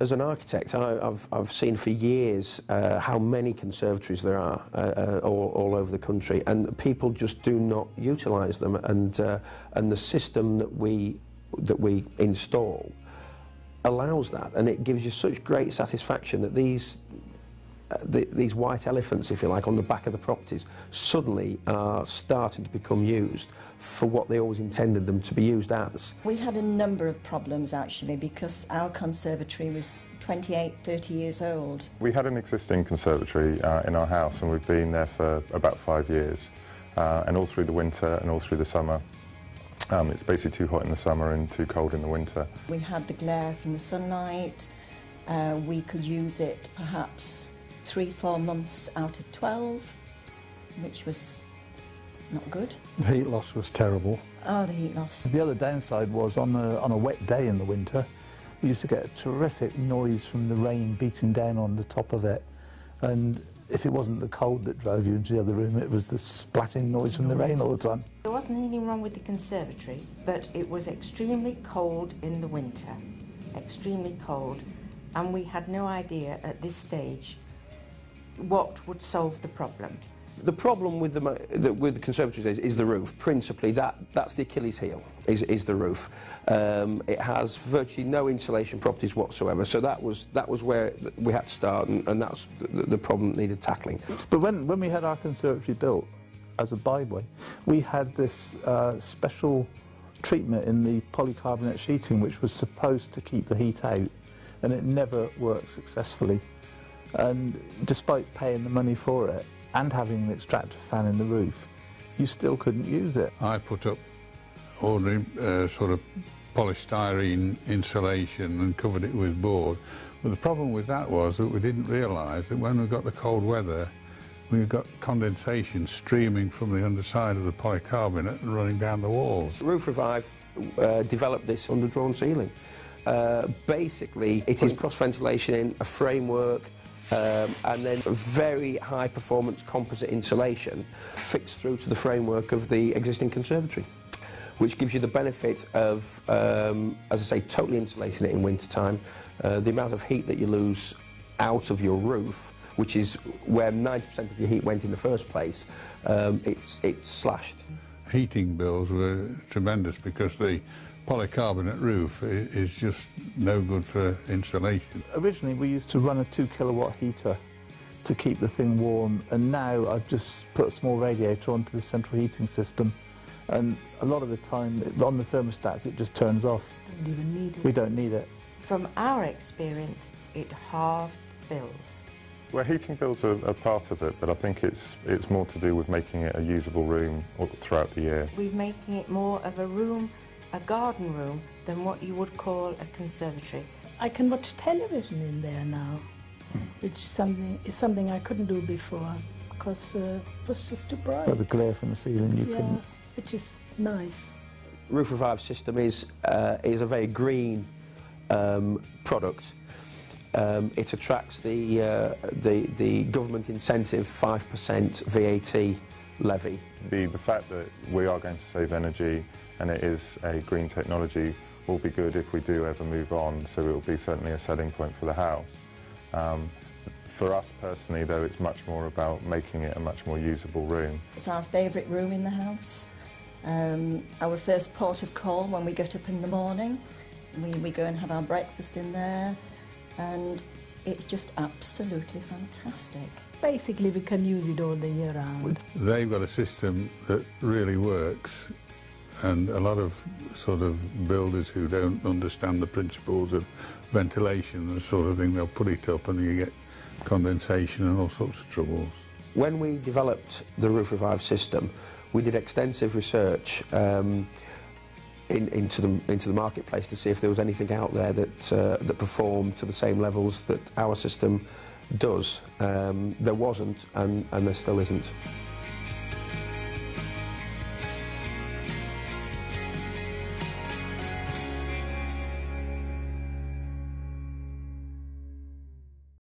As an architect, I've seen for years how many conservatories there are all over the country, and people just do not utilise them. And the system that we install allows that, and it gives you such great satisfaction that these white elephants, if you like, on the back of the properties suddenly are starting to become used for what they always intended them to be used as. We had a number of problems actually because our conservatory was 28, 30 years old. We had an existing conservatory in our house, and we've been there for about 5 years, and all through the winter and all through the summer. It's basically too hot in the summer and too cold in the winter. We had the glare from the sunlight. We could use it perhaps 3-4 months out of 12, which was not good. The heat loss was terrible. Oh, the heat loss. The other downside was on a wet day in the winter, we used to get a terrific noise from the rain beating down on the top of it, and if it wasn't the cold that drove you into the other room, it was the splatting noise from the rain all the time. There wasn't anything wrong with the conservatory, but it was extremely cold in the winter, extremely cold, and we had no idea at this stage what would solve the problem. The problem with the conservatories is the roof. Principally, that's the Achilles heel, is the roof. It has virtually no insulation properties whatsoever, so that was where we had to start, and that's the problem that needed tackling. But when we had our conservatory built as a byway, we had this special treatment in the polycarbonate sheeting which was supposed to keep the heat out, and it never worked successfully. And despite paying the money for it and having an extractor fan in the roof, you still couldn't use it. I put up ordinary sort of polystyrene insulation and covered it with board. But the problem with that was that we didn't realise that when we got the cold weather, we got condensation streaming from the underside of the polycarbonate and running down the walls. Roof Revive developed this underdrawn ceiling. Basically, it is cross-ventilation in a framework, and then very high-performance composite insulation fixed through to the framework of the existing conservatory, which gives you the benefit of, as I say, totally insulating it in wintertime. The amount of heat that you lose out of your roof, which is where 90% of your heat went in the first place, it's slashed. Heating bills were tremendous because the polycarbonate roof is just no good for insulation. Originally we used to run a 2 kilowatt heater to keep the thing warm, and now I've just put a small radiator onto the central heating system, and a lot of the time on the thermostats it just turns off. Don't even need it. We don't need it. From our experience, it halved bills. Well, heating bills are part of it, but I think it's more to do with making it a usable room throughout the year. We're making it more of a room, a garden room, than what you would call a conservatory. I can watch television in there now, which is something I couldn't do before because it was just too bright. But the glare from the ceiling, you couldn't. Which is nice. Roof Revive system is a very green product. It attracts the government incentive 5% VAT levy. The fact that we are going to save energy and it is a green technology will be good if we do ever move on, so it will be certainly a selling point for the house. For us personally though, it's much more about making it a much more usable room. It's our favourite room in the house. Our first port of call when we get up in the morning. We go and have our breakfast in there, and it's just absolutely fantastic. Basically we can use it all the year round. They've got a system that really works, and a lot of sort of builders who don't understand the principles of ventilation and the sort of thing, they'll put it up and you get condensation and all sorts of troubles. When we developed the Roof Revive system, we did extensive research into the marketplace to see if there was anything out there that performed to the same levels that our system does. There wasn't, and there still isn't.